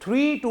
3 to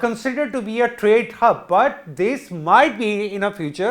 considered to be a trade hub, but this might be in a future.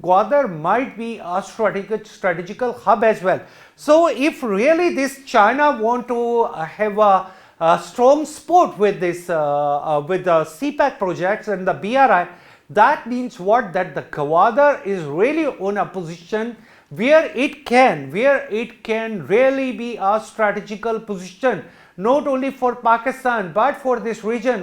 Gwadar might be a strategical hub as well. So if really this China want to have a strong support with this with the CPEC projects and the BRI, that means what? That the Gwadar is really on a position where it can really be a strategical position, not only for Pakistan but for this region.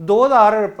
2000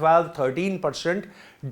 12-13%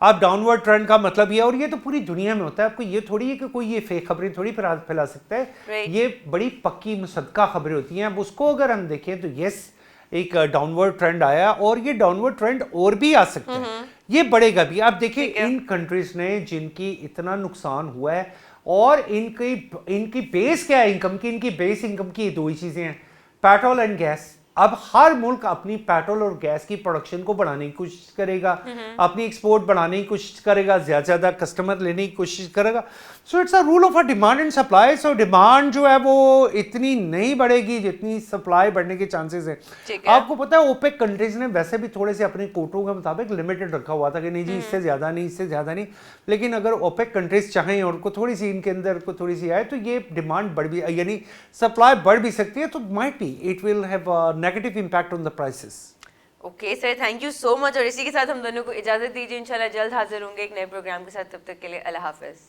आप downward trend का मतलब ये, और ये तो पूरी दुनिया में होता है, आपको ये थोड़ी है कि कोई ये फेक खबरें थोड़ी फैला सकता है, Right. ये बड़ी पक्की मुसद्दका खबरें होती हैं। अब उसको अगर हम देखें तो यस एक डाउनवर्ड ट्रेंड आया और ये डाउनवर्ड ट्रेंड और भी आ सकता है, ये बढ़ेगा भी। आप देखिए ठीक है। इन कंट्रीज ने जिनकी इतना नुकसान हुआ है और इनकी बेस क्या है इनकम की, इनकी बेस इनकम की दो ही चीजें हैं, पेट्रोल एंड गैस। अब हर मुल्क अपनी पेट्रोल और गैस की प्रोडक्शन को बढ़ाने की कोशिश करेगा, अपनी एक्सपोर्ट बढ़ाने की कोशिश करेगा, ज्यादा से ज्यादा कस्टमर लेने की कोशिश करेगा। So it's a rule of a demand and supply. So demand जो है वो इतनी नहीं बढ़ेगी जितनी सप्लाई बढ़ने के चांसेस है। ठीक है। आपको पता है ओपेक कंट्रीज ने वैसे भी थोड़े से अपने कोटों के मुताबिक लिमिटेड रखा हुआ था कि नहीं जी इससे ज्यादा नहीं, इससे ज्यादा नहीं। लेकिन अगर ओपेक कंट्रीज चाहें और को थोड़ी सी इनके अंदर को थोड़ी सी आए तो ये डिमांड बढ़ भी, यानी सप्लाई बढ़ भी सकती है। तो might be it will have negative impact on the prices. Okay sir, thank you so much. और इसी के साथ हम दोनों को इजाज़त दीजिए, इंशाल्लाह जल्द हाजिर होंगे एक नए प्रोग्राम के साथ। तब तक के लिए अल्लाह हाफिज़।